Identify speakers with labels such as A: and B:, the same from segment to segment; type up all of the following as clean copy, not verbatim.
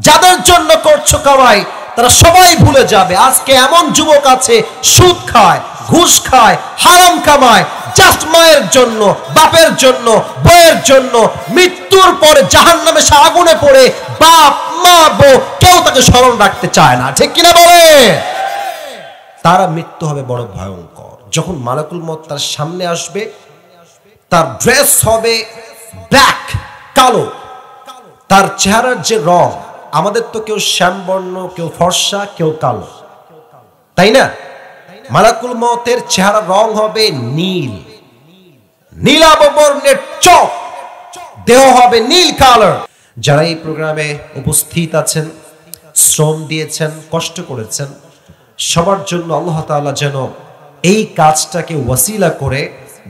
A: যাদের জন্য করছো কামাই তারা সবাই ভুলে যাবে। আজকে এমন যুবক আছে সুদ খায়, ঘুষ খায়, হারাম কামায়, জাস্ট মায়ের জন্য, বাপের জন্য, বউয়ের জন্য। মৃত্যুর পরে জাহান্নামে সে আগুনে পড়ে বাপ মা বউ কেউ তাকে স্মরণ রাখতে চায় না, ঠিক কিনা বলে? তারা মৃত্যু হবে বড় ভয়ঙ্কর। যখন মালাকুল মউত তার সামনে আসবে, তার ড্রেস হবে ব্ল্যাক, কালো। তার চেহারার যে রং, আমাদের তো কেউ শ্যামবর্ণ, কেউ ফর্সা, কেউ কালো, তাই না? মালাকুল মউতের চেহারার রং হবে নীল, নীলাভ বর্ণের চোখ, দেহ হবে নীল কালার। যারা এই প্রোগ্রামে উপস্থিত আছেন, শ্রম দিয়েছেন, কষ্ট করেছেন, সবার জন্য আল্লাহ তাআলা যেন এই কাজটাকে ওয়াসিলা করে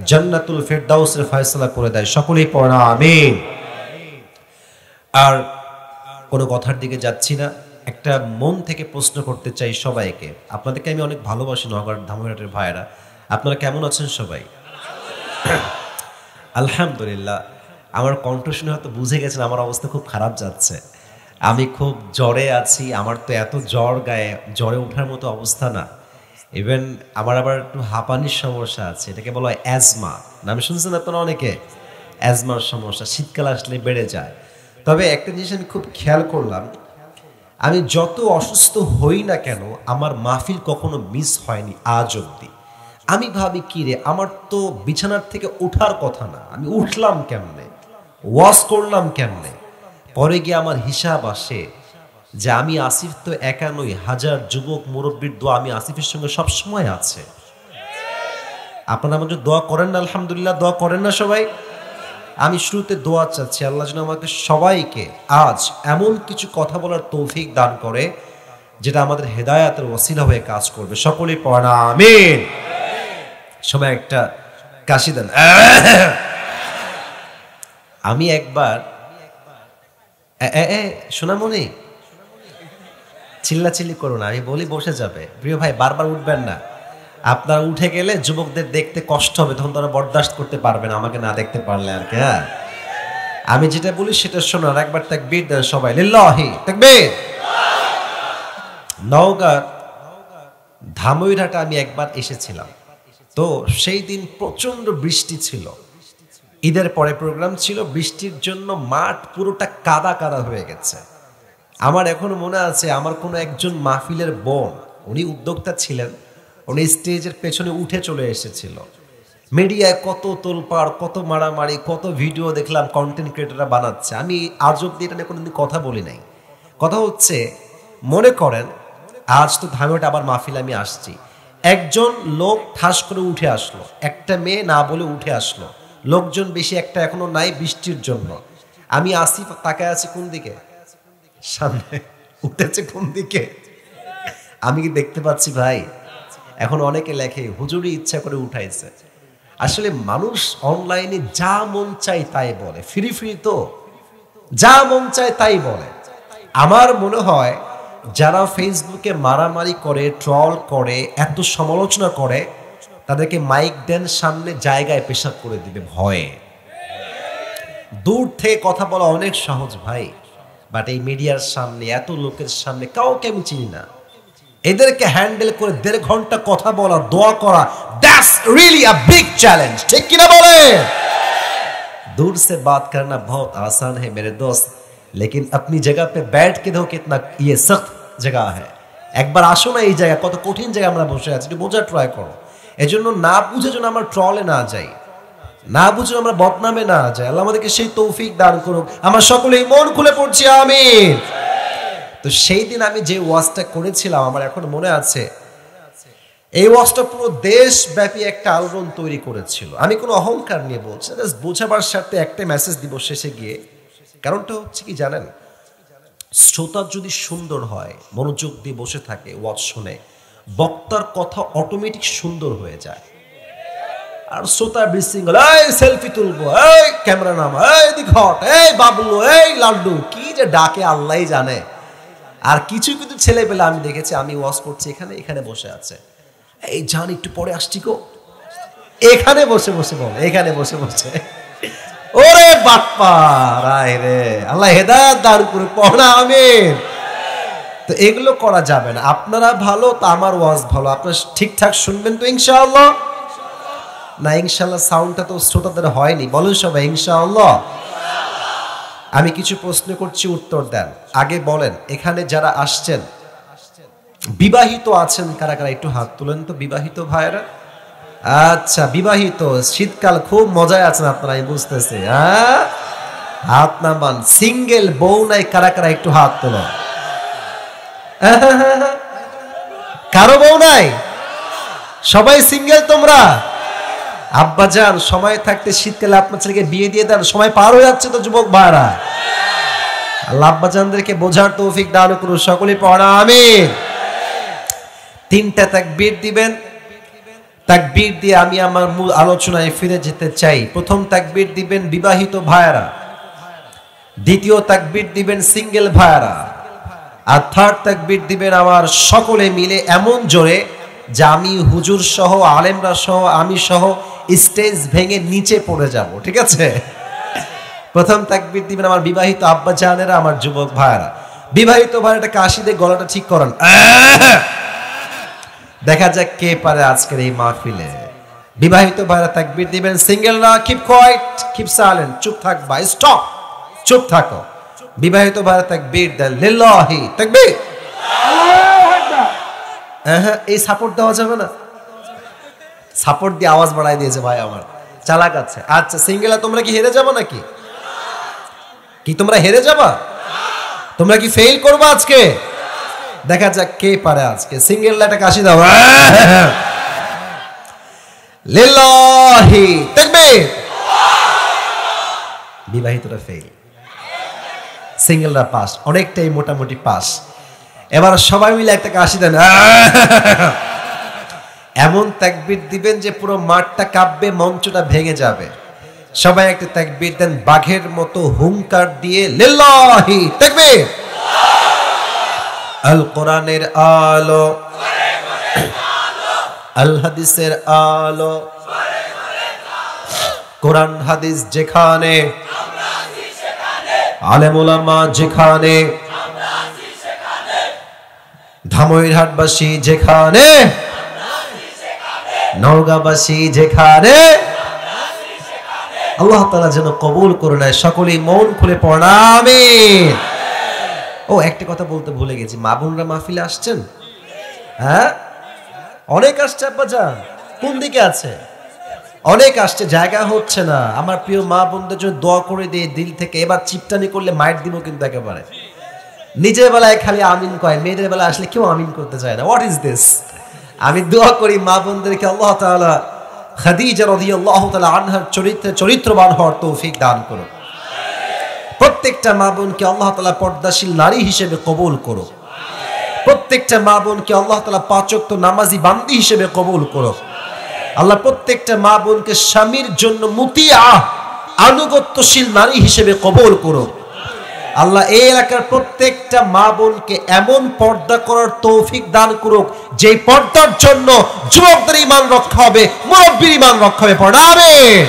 A: জান্নাতুল ফেরদাউসের ফয়সালা করে দেয়। সকলেই পড়া আমিন। আর কোনো কথার দিকে যাচ্ছি না, একটা মন থেকে প্রশ্ন করতে চাই সবাইকে। আপনাদেরকে আমি অনেক ভালোবাসি নগর ধামরাটের ভাইয়েরা, আপনারা কেমন আছেন সবাই? আলহামদুলিল্লাহ। আমার কণ্ঠ শুনে হয়তো বুঝে গেছেন আমার অবস্থা খুব খারাপ যাচ্ছে, আমি খুব জ্বরে আছি। আমার তো এত জ্বর গায়ে, জ্বরে ওঠার মতো অবস্থা না। ইভেন আমার আবার একটু হাঁপানির সমস্যা আছে, এটাকে বলা হয় অ্যাজমা। নাম শুনছেন আপনারা অনেকে? অ্যাজমার সমস্যা শীতকাল আসলে বেড়ে যায়। তবে একটা জিনিস আমি খুব খেয়াল করলাম, আমি যত অসুস্থ হই না কেন আমার মাহফিল কখনো মিস হয়নি আজ অব্দি। আমি ভাবি কি রে, আমার তো বিছানার থেকে ওঠার কথা না, আমি উঠলাম কেমনে, ওয়াজ করলাম কেমনে? পরে গিয়ে আমার হিসাব আসে যে আমি আসিফ তো একা নই, হাজার যুবক মুরব্বীর দোয়া আমি আসিফের সঙ্গে সব সময় আছে। আপনারা আমাদের দোয়া করেন না? আলহামদুলিল্লাহ, দোয়া করেন না সবাই? আমি শুরুতে দোয়া চাচ্ছি আল্লাহ যেন আমাকে সবাইকে আজ এমন কিছু কথা বলার তৌফিক দান করে যেটা আমাদের হেদায়াতের ওসিলা হয়ে কাজ করবে। সকলেই পড়া আমিন। সবাই একটা কাশি দেন। আমি একবার সোনামণি চিল্লাচিল্লি করো না, আমি বলি বসে যাবে। প্রিয় ভাই বারবার উঠবেন না, আপনারা উঠে গেলে যুবকদের দেখতে কষ্ট হবে, তখন তারা বরদাস্ত করতে পারবে না আমাকে না দেখতে পারলে আর কি। হ্যাঁ, আমি যেটা বলি সেটা শোনার। একবার তাকবীর দেন সবাই, লিল্লাহি তাকবীর। নওগাঁ ধামইরহাটে আমি একবার এসেছিলাম, তো সেই দিন প্রচন্ড বৃষ্টি ছিল। ঈদের পরে প্রোগ্রাম ছিল, বৃষ্টির জন্য মাঠ পুরোটা কাদা কাদা হয়ে গেছে। আমার এখনো মনে আছে, আমার কোনো একজন মাহফিলের বোন, উনি উদ্যোক্তা ছিলেন, উনি স্টেজের পেছনে উঠে চলে এসেছিল। মিডিয়ায় কত তোলপাড়, কত মারামারি, কত ভিডিও দেখলাম কন্টেন্ট ক্রিয়েটররা বানাচ্ছে। আমি আজ অব্দি এটা নিয়ে কোনোদিন কথা বলি নাই। কথা হচ্ছে, মনে করেন আজ তো ধামেটা আবার মাহফিল আমি আসছি, একজন লোক ঠাস করে উঠে আসলো, একটা মেয়ে না বলে উঠে আসলো, লোকজন বেশি একটা এখনো নাই বৃষ্টির জন্য। আমি আসি, তাকায় আছি কোন দিকে? সামনে। উঠেছে কোন দিকে? আমি কি দেখতে পাচ্ছি ভাই? এখন অনেকে লেখে হুজুরি ইচ্ছা করে উঠাইছে। আসলে মানুষ অনলাইনে যা মন চায় তাই বলে, ফ্রি ফ্রি তো যা মন চায় তাই বলে। আমার মনে হয় যারা ফেসবুকে মারামারি করে, ট্রল করে, এত সমালোচনা করে, তাদেরকে মাইক দেন সামনে, জায়গায় পেশাব করে দিবে ভয়ে। দূর থেকে কথা বলা অনেক সহজ ভাই, বাট এই মিডিয়ার সামনে, এত লোকের সামনে, কাউকে আমি চিনি না, এদেরকে হ্যান্ডেল করে 1.5 ঘন্টা কথা বলা, দোয়া করা, that's really a big challenge, ঠিক কিনা বলে? दूर से बात करना बहुत आसान है मेरे दोस्त, लेकिन अपनी जगह पे बैठ के देखो कितना ये सख्त जगह है। একবার আসো না এই জায়গা, কত কঠিন জায়গা আমরা বসে আছি, একটু বোঝার ট্রাই করো। এজন্য না বুঝে যেন আমরা ট্রলে না যাই, না বুঝে আমরা বদনামে না যাই। আল্লাহ আমাদেরকে সেই তৌফিক দান করুক। আমরা সকলেই মন খুলে পড়ছি আমিন। তো সেই দিন আমি যে ওয়াজটা করেছিলাম আমার এখন মনে আছে, এই ওয়াজটা পুরো দেশব্যাপী একটা আলোড়ন তৈরি করেছিল। আমি কোনো অহংকার নিয়ে বলছি, জাস্ট বোঝাবার স্বার্থে একটা মেসেজ দিব শেষে গিয়ে। কারণটা হচ্ছে কি জানেন, শ্রোতা যদি সুন্দর হয়, মনোযোগ দিয়ে বসে থাকে, ওয়াজ শুনে, বক্তার কথা অটোমেটিক সুন্দর হয়ে যায়। আর শ্রোতা বিশৃঙ্খল, এই সেলফি তুলবো, এই ক্যামেরা নামা, এই দিক হট, এই বাবলু, এই লাড্ডু, কি যে ডাকে আল্লাহই জানে। আর কিছু কিছু ছেলে পেলে আমি দেখেছি, আমি ওয়াজ করছি এখানে, এখানে বসে আছে, এই জান একটু পরে আসছি গো, এখানে বসে বসে বল, এখানে বসে বসে। ওরে বাটপার, আয় রে, আল্লাহ হেদায়েত দান করুক, পড়া আমিন। তো এগুলো করা যাবে না। আপনারা ভালো তো আমার ওয়াজ ভালো, আপনারা ঠিকঠাক শুনবেন তো ইনশাআল্লাহ। না ইনশাআল্লাহ সাউন্ডটা তো শ্রোতাদের হয়নি, বলুন সবাই ইনশাআল্লাহ। আমি কিছু প্রশ্ন করছি, উত্তর দেন। আগে বলেন, এখানে যারা আসছেন বিবাহিত আছেন কারা কারা? একটু হাত তুলেন তো বিবাহিত ভাইরা। আচ্ছা বিবাহিত, শীতকাল খুব মজায় আছেন আপনারা, আমি বুঝতেছি। হ্যাঁ, হাত নামান। সিঙ্গেল বউ নাই কারা কারা? একটু হাত তোলেন। কারো বউ নাই? সবাই সিঙ্গেল তোমরা? আব্বাজান সময় থাকতে শীতকালে আপনার ছেলেকে বিয়ে দিয়ে দেন, সময় পার হয়ে যাচ্ছে তো যুবক ভাইরা। আল্লাহ আব্বাজানদেরকে বোঝার তৌফিক দান করুন, সকলে পড়া আমিন। 3টা তাকবীর দিবেন। তাকবীর দিয়ে আমি আমার মূল আলোচনায় ফিরে যেতে চাই। প্রথম তাকবীর দিবেন বিবাহিত ভাইরা, দ্বিতীয় তাকবীর দিবেন সিঙ্গেল ভাইরা, আর থার্ড তাকবীর দিবেন আমার সকলে মিলে এমন জোরে যে আমি হুজুর সহ, আলেমরা সহ, আমি সহ স্টেজ ভেঙে নিচে পড়ে যাব। ঠিক আছে? প্রথম তাকবীর দিবেন আমার বিবাহিত আব্বা জানেরা, আমার যুবক ভাইরা। বিবাহিত ভাইরাটা কাশি দিয়ে গলাটা ঠিক করেন, দেখা যাক কে পারে আজকের এই মাহফিলে। বিবাহিত ভাইরা তাকবীর দিবেন, সিঙ্গেলরা কিপ কোয়াইট, কিপ সাইলেন্ট, চুপ থাকবা, স্টপ, চুপ থাকো। বিবাহিত ভাইরা তাকবীর দেন, লিল্লাহি তাকবীর, আল্লাহু আকবার। হ্যাঁ, এই সাপোর্ট দেওয়া যাবে না? সাপোর্ট দিয়ে আওয়াজ বাড়াই দিয়েছে ভাই আমার, চালাক আছে। আচ্ছা সিঙ্গেলরা তোমরা কি হেরে যাবে নাকি? কি তোমরা হেরে যাবা? তোমরা কি ফেল করবা আজকে? দেখা যাক কে পারে আজকে। সিঙ্গেলরা একটা কাশি দাও, লিল্লাহি তাকবীর। বিবাহিতরা ফেল, সিঙ্গেলরা পাস, অনেকটাই মোটামুটি পাস। এবার সবাই মিলে একটা কাশি দেন, এমন তাকবীর দিবেন যে পুরো মাঠটা কাঁপবে, মঞ্চটা ভেঙে যাবে। সবাই একটা তাকবীর দেন বাঘের মতো হুঙ্কার দিয়ে, লিল্লাহি তাকবীর। আল কোরআনের আলো, আল হাদিসের আলো, কোরআন হাদিস যেখানে, আলেম ওলামা যেখানে, ধামইরহাটবাসী যেখানে, নওগাঁবাসী যেখানে, আল্লাহ তাআলা যেন কবুল করে নেয়। সকলেই মন খুলে পড়েন আমিন। ও একটা কথা বলতে ভুলে গেছি, মা বোনরা মাহফিলে আসছেন? হ্যাঁ, অনেক আসছে আব্বাজান। কোন দিকে আছে? অনেক আসছে, জায়গা হচ্ছে না। আমার প্রিয় মা বোনদের জন্য দোয়া করে দিয়ে দিল থেকে। এবার চিপটানি করলে মাইট দিব কিন্তু একেবারে। নিজের বেলায় খালি আমিন কয়, মেয়েদের বেলায় আসলে কেউ আমিন করতে চায় না। What is this? আমি দোয়া করি মা বোনদেরকে আল্লাহ তাআলা খাদিজা রাদিয়াল্লাহু তাআলা আনহার চরিত্রবান হওয়ার তৌফিক দান করুন। প্রত্যেকটা মা বোনকে আল্লাহ তাআলা পর্দাশীল নারী হিসেবে কবুল করুন। প্রত্যেকটা মা বোনকে আল্লাহ তাআলা 5 ওয়াক্ত নামাজি বান্দি হিসেবে কবুল করুন। আল্লাহ প্রত্যেকটা মা বোনকে স্বামীর জন্য মুতিয়া, আনুগত্যশীল নারী হিসেবে কবুল করুন। আল্লাহ এই এলাকার প্রত্যেকটা মা বোনকে এমন পর্দা করার তৌফিক দান করুক যে পর্দার জন্য যুবকদের ঈমান রক্ষা হবে, মুরব্বির ঈমান রক্ষা হবে। পড়া আমিন।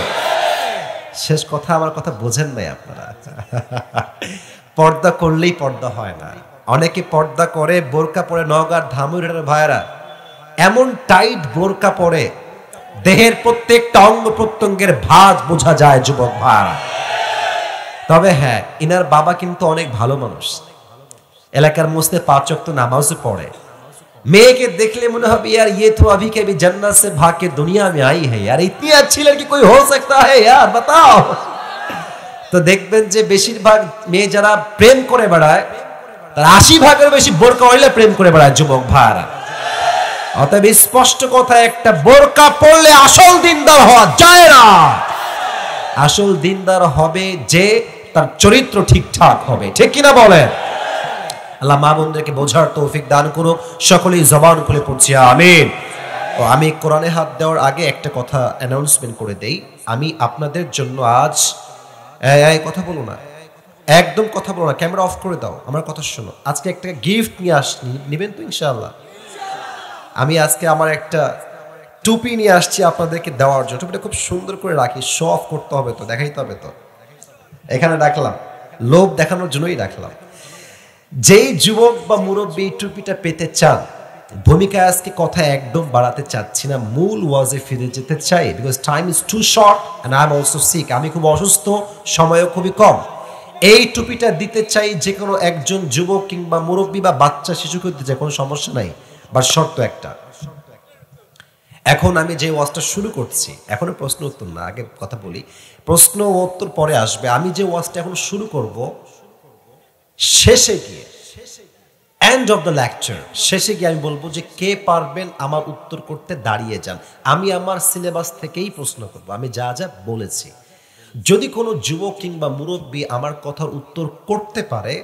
A: শেষ কথা, আমার কথা বোঝেন নাই আপনারা। পর্দা করলেই পর্দা হয় না। অনেকে পর্দা করে, বোরকা পরে, নওগাঁর ধামইরহাটের ভাইরা এমন টাইট বোরকা পরে দেহের প্রত্যেকটা অঙ্গ প্রত্যঙ্গের ভাঁজ বোঝা যায় যুবক ভাইরা। তবে হ্যাঁ, ইনার বাবা কিন্তু অনেক ভালো মানুষ, এলাকার মধ্যে 5 ওয়াক্ত নামাজও পড়ে। মেয়েকে দেখলে মনে হবে यार ये तो अभी के भी जन्नत से भाग के दुनिया में आई है यार, इतनी अच्छी लड़की कोई हो सकता है यार, बताओ। তো দেখবেন যে বেশিরভাগ মেয়ে যারা প্রেম করে বেড়ায় তার 80% বেশি বোরকা পরলে প্রেম করে বেড়ায় যুবক ভাইরা। অতএব স্পষ্ট কথা একটা, বোরকা পরলে আসল দিনদার হওয়া যায় না। আসল দিনদার হবে যে তার চরিত্র ঠিকঠাক হবে। ঠিক কিনা বলেন? আল্লাহ মা বোনদেরকে বোঝার তৌফিক দান করুক। সকলেই জবান খুলে পড়ছি আমিন। ও আমি কোরআনে হাত দেওয়ার আগে একটা কথা অ্যানাউন্সমেন্ট করে দেই। আমি আপনাদের জন্য আজ কথা বলো না, একদম কথা বলো না, ক্যামেরা অফ করে দাও, আমার কথা শোনো। আজকে একটা গিফট নিয়ে আসছি, নেবেন তো ইনশাআল্লাহ? আমি আজকে আমার একটা টুপি নিয়ে আসছি আপনাদেরকে দেওয়ার জন্য। টুপিটা খুব সুন্দর করে রাখি, শো অফ করতে হবে তো, দেখাইতে হবে তো। এখানে ডাকলাম লোভ দেখানোর জন্যই ডাকলাম। যেই যুবক বা মুরব্বী টুপিটা পেতে চান, ভূমিকায় আজকে কথা একদম বাড়াতে চাচ্ছি না, মূল ওয়াজে ফিরে যেতে চাই, because time is too short and I am also sick. আমি খুব অসুস্থ, সময়ও খুবই কম। এই টুপিটা দিতে চাই যে কোনো একজন যুবক কিংবা মুরব্বী বা বাচ্চা শিশুকে দিতে চাই, কোনো সমস্যা নাই, বাট শর্ত একটা। এখন আমি যে ওয়াজটা শুরু করছি, এখনো প্রশ্ন উত্তর না, আগে কথা বলি, প্রশ্ন উত্তর পরে আসবে। আমি যে ওয়াজটা এখন শুরু করব, শেষে গিয়ে এন্ড অফ দ্য লেকচার, শেষে গিয়ে আমি বলবো যে কে পারবেন আমার উত্তর করতে দাঁড়িয়ে যান। আমি আমার সিলেবাস থেকেই প্রশ্ন করব, আমি যা যা বলেছি। যদি কোনো যুবক কিংবা মুরব্বী আমার কথার উত্তর করতে পারে,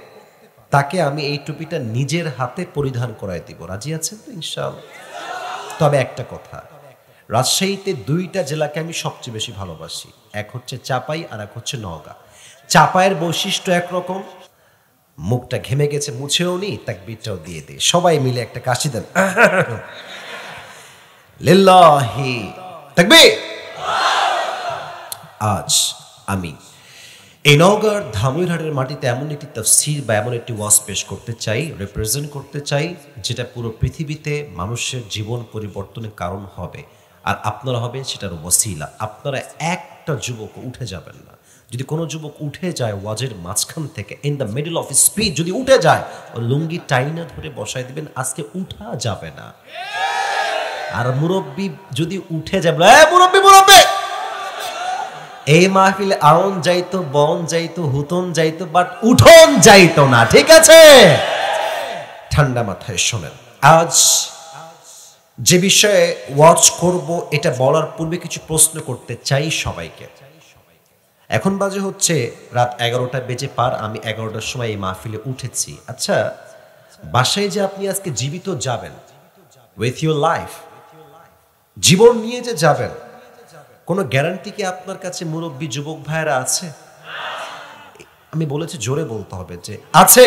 A: তাকে আমি এই টুপিটা নিজের হাতে পরিধান করাই দিব। রাজি আছেন তো ইনশাআল্লাহ? তবে একটা কথা, রাজশাহীতে দুইটা জেলাকে আমি সবচেয়ে বেশি ভালোবাসি, এক হচ্ছে চাপাই আর এক হচ্ছে নওগাঁ। চাপাইয়ের বৈশিষ্ট্য একরকম, মুখটা ঘেমে গেছে মুছেও নি, তাকবীরটাও দিয়ে দে, সবাই মিলে একটা কাশি দেন, লিল্লাহি তাকবীর। আজ আমি এই নওগাঁর ধামইরহাটের মাটিতে এমন একটি তাফসীর বা এমন একটি ওয়াজ পেশ করতে চাই, রিপ্রেজেন্ট করতে চাই, যেটা পুরো পৃথিবীতে মানুষের জীবন পরিবর্তনের কারণ হবে, আর আপনারা হবেন সেটার ওয়াসিলা। আপনারা একটা যুবক উঠে যাবেন না। যদি কোনো যুবক উঠে যায় ওয়াজের মাঝখান থেকে, in the middle of speech যদি উঠে যায়, ও লুঙ্গি টাইনা ধরে বসাই দিবেন, আজকে উঠা যাবে না। আর মুরব্বী যদি উঠে যাবে, মুরব্বী মুরব্বী, এই মাহফিলে আউন যাইতো, বন যাইতো, হুতন যাইতো, বাট উঠন যাইতো না, ঠিক আছে? ঠান্ডা মাথায় শোনেন। আজ যে বিষয়ে ওয়াচ করব, এটা বলার পূর্বে কিছু প্রশ্ন করতে চাই সবাইকে। এখন বাজে হচ্ছে রাত 11টা বেজে পার, আমি 11টার সময় এই মাহফিলে উঠেছি। আচ্ছা, বাসায় যে আপনি আজকে জীবিত যাবেন, উইথ ইউর লাইফ, জীবন নিয়ে যে যাবেন, কোনো গ্যারান্টি কি আপনার কাছে মুরব্বী যুবক ভাইয়েরা আছে? আমি বলেছি জোরে বলতে হবে যে আছে।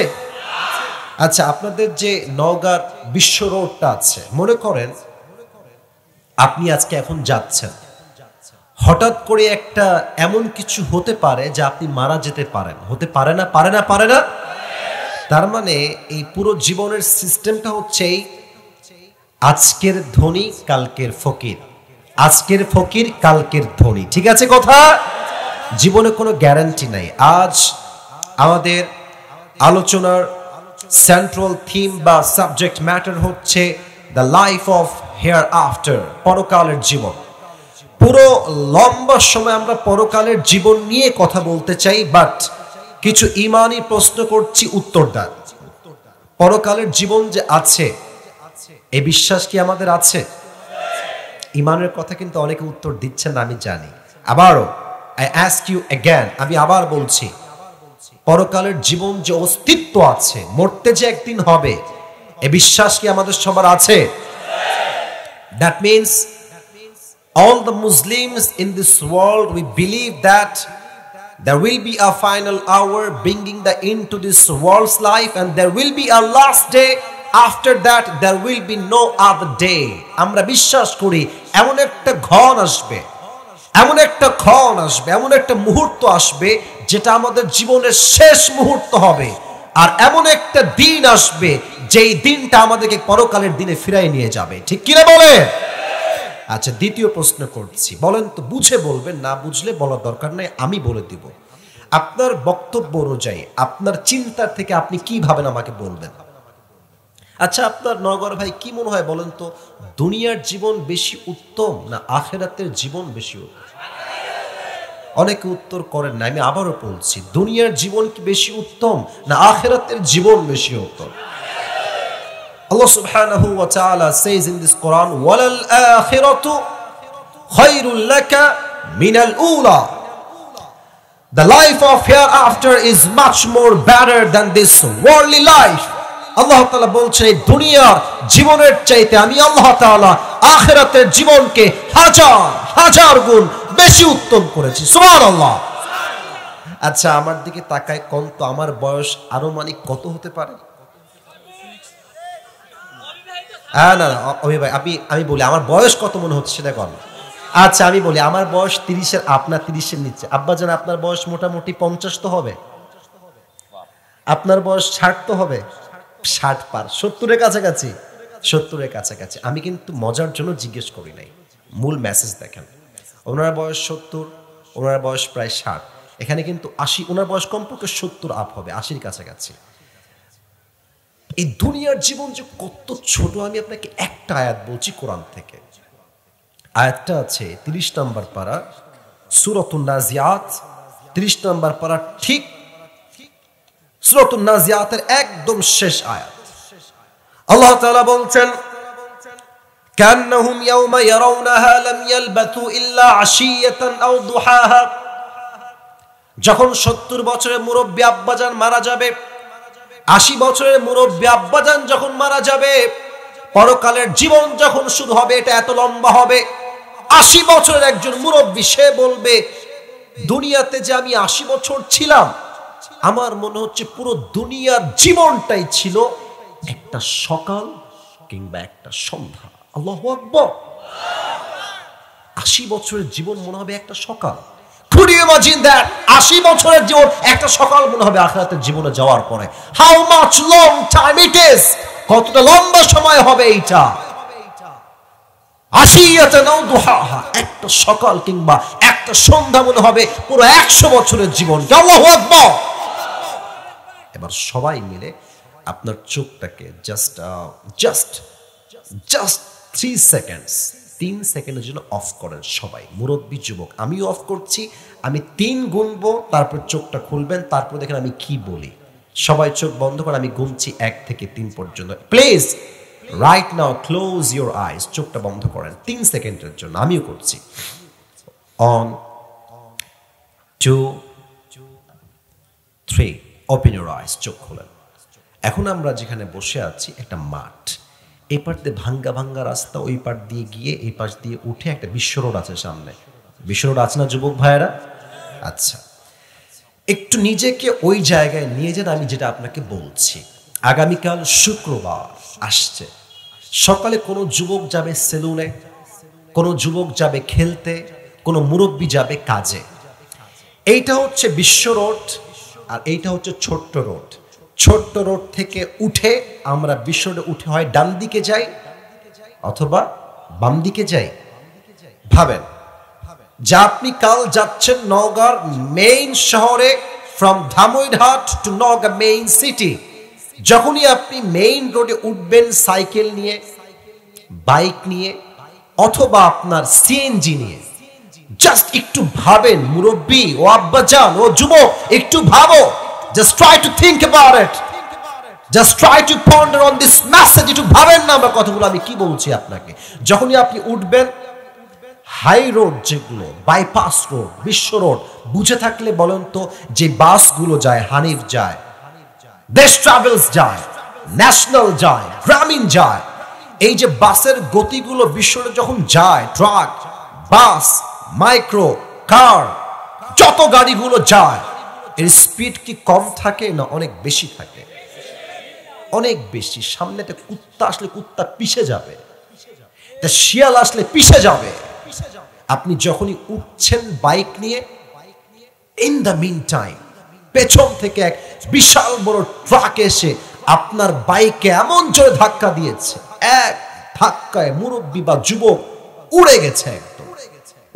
A: আচ্ছা, আপনাদের যে নওগাঁ বিশ্ব রোডটা আছে, মনে করেন আপনি আজকে এখন যাচ্ছেন, হঠাৎ করে একটা এমন কিছু হতে পারে যে আপনি মারা যেতে পারেন, হতে পারে না? পারে না? পারে না? তার মানে এই পুরো জীবনের সিস্টেমটা হচ্ছে আজকের ধনী কালকের ফকির, আজকের ফকির কালকের ধনী, ঠিক আছে কথা? জীবনে কোনো গ্যারান্টি নাই। আজ আমাদের আলোচনার সেন্ট্রাল থিম বা সাবজেক্ট ম্যাটার হচ্ছে the life of hair after, পরকালের জীবন। পুরো লম্বা সময় আমরা পরকালের জীবন নিয়ে কথা বলতে চাই, বাট কিছু ইমানি প্রশ্ন করছি, উত্তর দেন। পরকালের জীবন যে আছে, এই বিশ্বাস কি আমাদের আছে? ইমানের কথা কিন্তু অনেকে উত্তর দিচ্ছেন না, আমি জানি। আবারও আই আস্ক ইউ অ্যাগেন, আমি আবার বলছি, পরকালের জীবন যে অস্তিত্ব আছে, মরতে যে একদিন হবে, এ বিশ্বাস কি আমাদের সবার আছে? That means all the Muslims in this world, we believe that there will be a final hour bringing the end to this world's life, and there will be a last day. After that there will be no other day. আমরা বিশ্বাস করি এমন একটা ক্ষণ আসবে, এমন একটা ক্ষণ আসবে, এমন একটা মুহূর্ত আসবে যেটা আমাদের জীবনের শেষ মুহূর্ত হবে, আর এমন একটা দিন আসবে যেই দিনটা আমাদেরকে পরকালের দিনে ফিরাই নিয়ে যাবে, ঠিক কিনা বলে? আচ্ছা, দ্বিতীয় প্রশ্ন করছি, বলেন তো, বুঝে বলবেন, না বুঝলে বলার দরকার নাই, আমি বলে দিব। আপনার বক্তব্য অনুযায়ী, আপনার চিন্তা থেকে আপনি কি ভাবেন আমাকে বলবেন। আচ্ছা, আপনার নগর ভাই কি মনে হয় বলেন তো, দুনিয়ার জীবন বেশি উত্তম না আখিরাতের জীবন বেশি উত্তম? অনেকে উত্তর করেন না, আমি আবারও বলছি, দুনিয়ার জীবন কি বেশি উত্তম না আখিরাতের জীবন বেশি উত্তম? Allah subhanahu wa ta'ala says in this Quran, walal akhiratu khairul laka min al-ula. The life of hereafter is much more better than this worldly life. Allah Ta'ala বলছেন, এই দুনিয়ার জীবনের চাইতে আমি আল্লাহ তাআলা আখিরাতের জীবনকে হাজার হাজার গুণ বেশি উত্তম করেছি। সুবহানাল্লাহ। আচ্ছা, আমার দিকে তাকায় কোন তো, আমার বয়স আনুমানিক কত হতে পারে? না না, আমি বলি আমার বয়স কত মনে হচ্ছে সেটা কোন? আচ্ছা আমি বলি, আমার বয়স 30-এর, আপনার 30-এর নিচে। আব্বাজান আপনার বয়স মোটামুটি 50 তো হবে, আপনার বয়স 60 তো হবে, 60 পার, 70-এর কাছাকাছি, 70-এর কাছাকাছি। আমি কিন্তু মজার জন্য জিজ্ঞেস করি নাই, মূল মেসেজ দেখেন। ওনার বয়স 70, ওনার বয়স প্রায় 60, এখানে কিন্তু 80, ওনার বয়স কমপক্ষে 70 আপ হবে, 80-এর কাছাকাছি। এই দুনিয়ার জীবন যে কত ছোট, আমি আপনাকে একটা আয়াত বলছি কোরআন থেকে। আয়াতটা আছে 30 নম্বর পারা, সূরাতুন নাজিয়াত, 30 নম্বর পারা, ঠিক সূরাতুন নাজিয়াতের একদম শেষ আয়াত। আল্লাহ তাআলা বলছেন, কান্নাহুম ইয়াওমা ইয়ারাউনাহা লাম ইয়ালবাথু ইল্লা আশিয়াতান আও দুহাহা। যখন 70 বছরের মুরব্বী আব্বাজান মারা যাবে, 80 বছরের মুরব্বী আব্বাজান যখন মারা যাবে, পরকালের জীবন যখন শুরু হবে, এটা এত লম্বা হবে। 80 বছরের একজন মুরব্বী, সে বলবে, দুনিয়াতে যে আমি 80 বছর ছিলাম, আমার মনে হচ্ছে পুরো দুনিয়ার জীবনটাই ছিল একটা সকাল কিংবা একটা সন্ধ্যা। আল্লাহু আকবার। 80 বছরের জীবন মনে হবে একটা সকাল। Could you imagine that? 80 বছরের জীবন একটা সকাল মনে হবে আখিরাতের জীবনে যাওয়ার পরে। How much long time it is? কতটা লম্বা সময় হবে এইটা। আশিয়াতান আও দুহাহা, একটা সকাল কিংবা একটা সন্ধ্যা মনে হবে পুরো 100 বছরের জীবন। আল্লাহু আকবার। এবার সবাই মিলে আপনার চোখটাকে জাস্ট 3 সেকেন্ডস, 3 সেকেন্ডের জন্য অফ করেন সবাই, মুরব্বী যুবক। আমিও অফ করছি, আমি 3 গুনবো, তারপর চোখটা খুলবেন, তারপর দেখেন আমি কি বলি। সবাই চোখ বন্ধ করে, আমি গুনছি 1 থেকে 3 পর্যন্ত। Please right now close your eyes, চোখটা বন্ধ করেন 3 সেকেন্ডের জন্য, আমিও করছি। 1 2 3, ওপেন ইউর আইজ, চোখ খোলেন। এখন আমরা যেখানে বসে আছি একটা মাঠ, এই পাশ দিয়ে ভাঙ্গা ভাঙ্গা রাস্তা, ওই পাশ দিয়ে গিয়ে এই পাশ দিয়ে উঠে একটা বিশ্ব রোড আছে সামনে। বিশ্ব রোড আছে না যুবক ভাইয়েরা? আচ্ছা, একটু নিজেকে ওই জায়গায় নিয়ে যান। আমি যেটা আপনাকে বলছি, আগামীকাল শুক্রবার আসছে, সকালে কোনো যুবক যাবে সেলুনে, কোনো যুবক যাবে খেলতে, কোনো মুরব্বী যাবে কাজে। এইটা হচ্ছে বিশ্ব রোড, আর এইটা হচ্ছে ছোট্ট রোড। ছোট্ট রোড থেকে উঠে আমরা বিশ্ব রোডে উঠে হয় ডান দিকে যাই অথবা বাম দিকে যাই। ভাবেন যে আপনি কাল যাচ্ছেন নওগাঁর মেইন শহরে, from Dhamoirhat to Naogaon main city. যখনই আপনি মেইন রোডে উঠবেন সাইকেল নিয়ে, বাইক নিয়ে অথবা আপনার সিএনজি নিয়ে, জাস্ট একটু ভাবেন মুরব্বী ও আব্বাজান ও যুবক, একটু ভাবো। Just try to think about it. Just try to ponder on this message. একটু ভাবেন না আমার কথাগুলো আমি কি বলছি আপনাকে। যখনই আপনি উঠবেন, হাই রোড যেগুলো, বাইপাস রোড, বিশ্ব রোড বুঝে থাকলে বলেন তো, যে বাসগুলো যায়, হানিফ যায়, দেশ ট্রাভেলস যায়, ন্যাশনাল যায়, গ্রামীণ যায়, এই যে বাসের গতিগুলো বিশ্ব রোডে যখন যায়, ট্রাক, বাস, মাইক্রো, কার, যত গাড়িগুলো যায়, এর স্পিড কি কম থাকে না অনেক বেশি থাকে? অনেক বেশি। সামনেতে কুত্তা আসলে কুত্তা পিছে যাবে, শিয়াল আসলে পিছে যাবে। আপনি যখনই উঠছেন বাইক নিয়ে, ইন দ্য মিন টাইম পেছন থেকে এক বিশাল বড় ট্রাক এসে আপনার বাইকে এমন জোরে ধাক্কা দিয়েছে, এক ধাক্কায় মুরব্বী বা যুবক উড়ে গেছে, একদম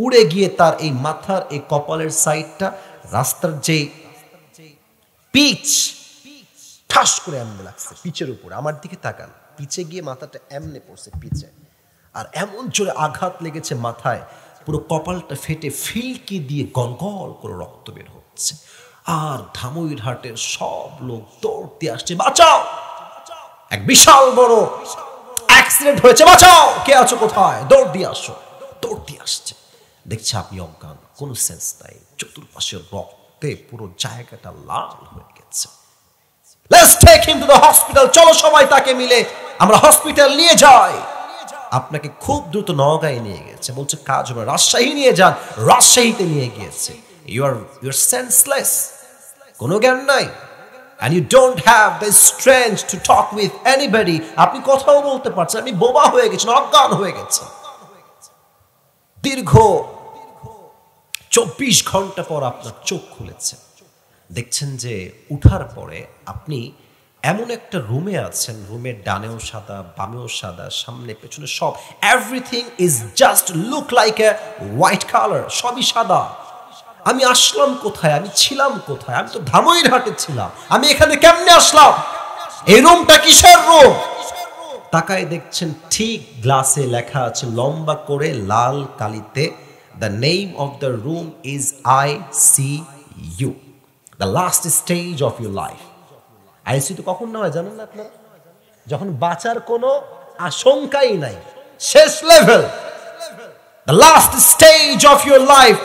A: উড়ে গিয়ে তার এই মাথার এই কপালের সাইডটা রাস্তার যে পিচ, ঠাস করে এমনি লাগছে পিচের উপরে। আমার দিকে তাকান, পিচে গিয়ে মাথাটা এমনি পড়ছে পিচে, আর এমন জোরে আঘাত লেগেছে মাথায়, পুরো কপালটা ফেটে ফিলকি দিয়ে গলগল করে রক্ত বের হচ্ছে। আর ধামইরহাটের সব লোক দৌড় দিয়ে আসছে, বাঁচাও, এক বিশাল বড় অ্যাক্সিডেন্ট হয়েছে, বাঁচাও, কে আছো কোথায়, দৌড় দিয়ে আসো। দৌড় দিয়ে আসছে, দেখছে আপনি অজ্ঞান, কোনো সেন্স নাই, চতুর্পাশে রক্তে পুরো জায়গাটা লাল হয়ে গেছে। Let's take him to the hospital, চলো সবাই তাকে মিলে আমরা হসপিটাল নিয়ে যাই। আপনাকে খুব দ্রুত নওগাঁয় নিয়ে গেছে, বলছে কাজ হবে, রাজশাহী নিয়ে যান, রাজশাহীতে নিয়ে গিয়েছে। ইউ আর সেন্সলেস, কোনো জ্ঞান নাই, and you don't have the strength to talk with anybody. আপনি কথাও বলতে পারছেন, আপনি বোবা হয়ে গেছেন, অজ্ঞান হয়ে গেছেন। দীর্ঘ 24 ঘন্টা পর আপনার চোখ খুলেছে, দেখছেন যে উঠার পরে আপনি এমন একটা রুমে আছেন, রুমের ডানেও সাদা, বামেও সাদা, সামনে পেছনে সব, everything is just look like a white colour, সবই সাদা। আমি আসলাম কোথায়, আমি ছিলাম কোথায়? আমি তো ধামইরহাটে ছিলাম, আমি এখানে কেমনে আসলাম? এই রুমটা কিসের রুম? তাকায় দেখছেন ঠিক গ্লাসে লেখা আছে লম্বা করে লাল কালিতে, the name of the room is ICU, the last stage of your life. ICU তো কখন না হয় জানেন না আপনারা? যখন বাঁচার কোনো আশঙ্কাই নাই, শেষ level, the last stage of your life,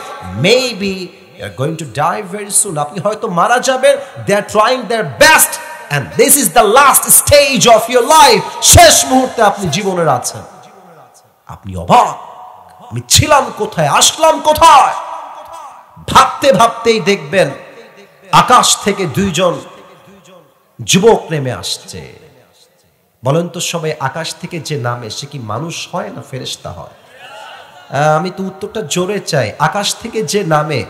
A: maybe you are going to die very soon. আপনি হয়তো মারা যাবেন, they are trying their best and this is the last stage of your life, শেষ মুহূর্তে আপনি জীবনের আছেন। আপনি অবাক, আমি ছিলাম কোথায়, আসলাম কোথায়? ভাবতে ভাবতেই দেখবেন আকাশ থেকে দুইজন যুবক নেমে আসছে। বলেন তো সবাই, আকাশ থেকে যে নামে সে কি মানুষ হয় না ফেরেশতা হয়? আমি তো উত্তরটা জোরে চাই, আকাশ থেকে যে নামে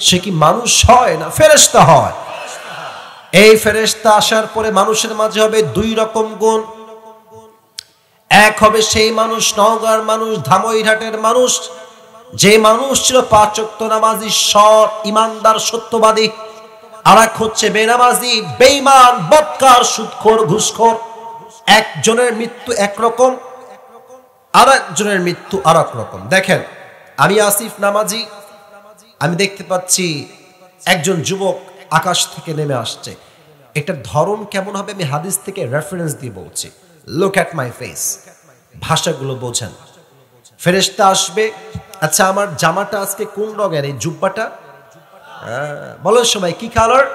A: সে কি মানুষ হয় না ফেরেশতা হয়? এই ফেরেশতা আসার পরে মানুষের মাঝে হবে দুই রকম গুণ। এক হবে সেই মানুষ, নওগাঁর মানুষ, ধামইরহাটের মানুষ, যে মানুষ ছিল 5 ওয়াক্ত নামাজি, সৎ, ইমানদার, সত্যবাদী। আর এক হচ্ছে বেনামাজি, বেঈমান, বদকার, সুদখোর, ঘুষখোর। একজনের মৃত্যু একরকম, আর একজনের মৃত্যু আর এক রকম। দেখেন, আমি আসিফ নামাজি, আমি দেখতে পাচ্ছি একজন যুবক আকাশ থেকে নেমে আসছে। এটার ধরন কেমন হবে আমি হাদিস থেকে রেফারেন্স দিয়ে বলছি। লুক অ্যাট মাই ফেস, ভাষাগুলো বোঝেন। ফেরেশতা আসবে, আচ্ছা আমার জামাটা আজকে কোন রঙের, এই জুব্বাটা বলো সবাই কি কালার?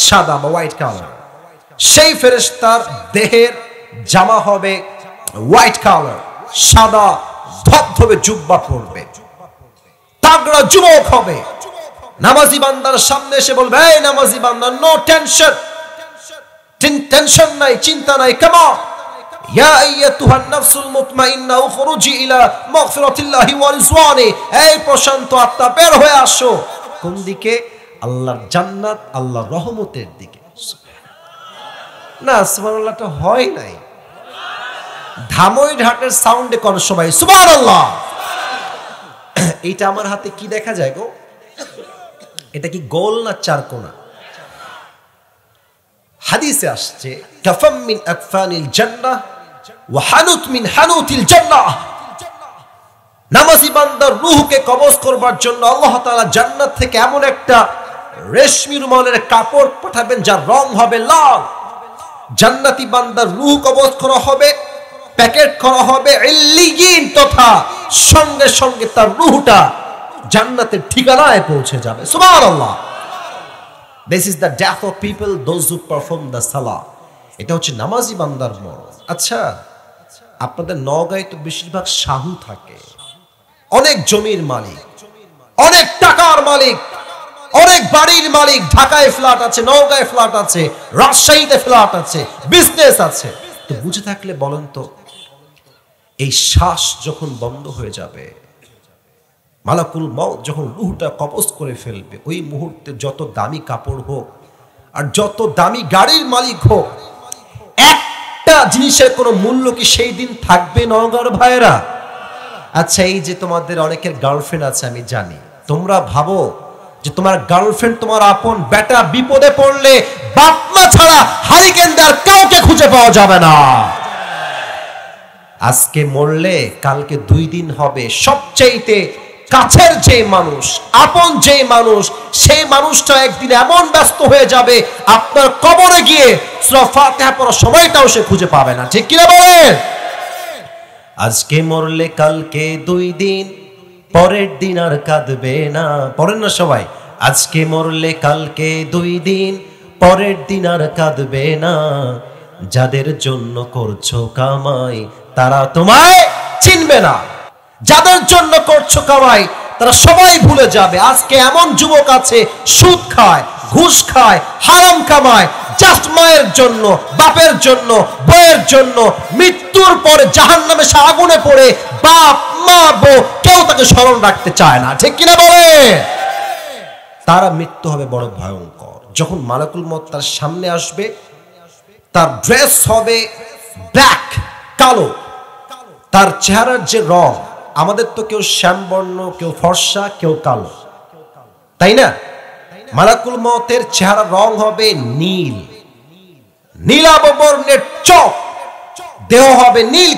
A: সাদা বা হোয়াইট কালার। সেই ফেরেশতার দেহের জামা হবে হোয়াইট কালার, সাদা ধবধবে জুব্বা পরবে, তাগড়া যুবক হবে। নামাজি বান্দার সামনে এসে বলবে, এই নামাজি বান্দা, নো টেনশন, টেনশন নাই, চিন্তা নাই, কাম অন, ইয়া আইয়াতুহান নাফসুল মুতমাইন্না উখরুজি ইলা মাগফিরাতিল্লাহি ওয়া রিজওয়ানি, এই প্রশান্ত আত্মা বের হয়ে আসো। কোন দিকে? আল্লাহর জান্নাত, আল্লাহর রহমতের দিকে। না সুবহানাল্লাহটা হয় নাই। ধামইরহাটের সাউন্ডে কোন সবাই সুবহানাল্লাহ। এইটা আমার হাতে কি দেখা যায় গো? এটা কি গোল না চারকোনা? হাদিসে আসছে, কাফাম মিন আকফানিল জান্নাহ ওয়া হানুত মিন হানুতিল জান্নাহ। নামাজি বান্দার রূহকে কবজ করবার জন্য আল্লাহ তাআলা জান্নাত থেকে এমন একটা রেশমি রুমালের কাপড় পাঠাবেন যার রং হবে লাল। জান্নাতি বান্দার রূহ কবজ করা হবে, প্যাকেট করা হবে ইল্লিয়িন, তথা সঙ্গে সঙ্গে তার রূহটা জান্নাতের ঠিকানায় পৌঁছে যাবে। সুবহানাল্লাহ। This is the death of people, those who perform the salah. এটা হচ্ছে নামাজি বান্দার মরণ। আচ্ছা, আপনাদের নওগাঁয় তো বেশিরভাগ সাহু থাকে, অনেক জমির মালিক, অনেক টাকার মালিক, অনেক বাড়ির মালিক। ঢাকায় ফ্ল্যাট আছে, নওগাঁয় ফ্ল্যাট আছে, রাজশাহীতে ফ্ল্যাট আছে, বিজনেস আছে। তো বুঝে থাকলে বলেন তো, এই শ্বাস যখন বন্ধ হয়ে যাবে, মালাকুল মউত যখন রূহটা কবজ করে ফেলবে, ওই মুহূর্তে যত দামি কাপড় হোক আর যত দামি গাড়ির মালিক হোক, একটা জিনিসের কোনো মূল্য কি সেই দিন থাকবে নওগাঁর ভাইয়েরা? আচ্ছা, এই যে তোমাদের অনেকের গার্লফ্রেন্ড আছে আমি জানি, তোমরা ভাবো যে তোমার গার্লফ্রেন্ড তোমার আপন, বেটা বিপদে পড়লে বাপ মা ছাড়া হারিকেন দেওয়ার কাউকে খুঁজে পাওয়া যাবে না। আজকে মরলে কালকে 2 দিন হবে, সবচেয়ে কাছের যে মানুষ, আপন যে মানুষ, সেই মানুষটা একদিন এমন ব্যস্ত হয়ে যাবে আপনার কবরে গিয়ে সূরা ফাতিহা পড়ার সময়টাও সে খুঁজে পাবে না। ঠিক কিনা বলেন? আজকে মরলে কালকে 2 দিন, পরের দিন আর কাঁদবে না। পড়েন না সবাই, আজকে মরলে কালকে 2 দিন, পরের দিন আর কাঁদবে না। যাদের জন্য করছো কামাই তারা তোমায় চিনবে না, যাদের জন্য করছো কামাই তারা সবাই ভুলে যাবে। আজকে এমন যুবক আছে সুদ খায়, ঘুষ খায়, হারাম কামায়, জাস্ট মায়ের জন্য, বাপের জন্য, বইয়ের জন্য। মৃত্যুর পরে জাহান্নামে সে আগুনে পড়ে বাপ মা বউ কেউ তাকে স্মরণ রাখতে চায় না, ঠিক কিনা বলে? তারা মৃত্যু হবে বড় ভয়ঙ্কর। যখন মালাকুল মউত তার সামনে আসবে, তার ড্রেস হবে ব্ল্যাক, কালো। তার চেহারার যে রং, আমাদের তো কেউ শ্যামবর্ণ, কেউ ফর্সা, কেউ কালো, তাই না? মালাকুল মউতের চেহারার রং হবে নীল, নীলাভ বর্ণের চোখ, দেহ হবে নীল।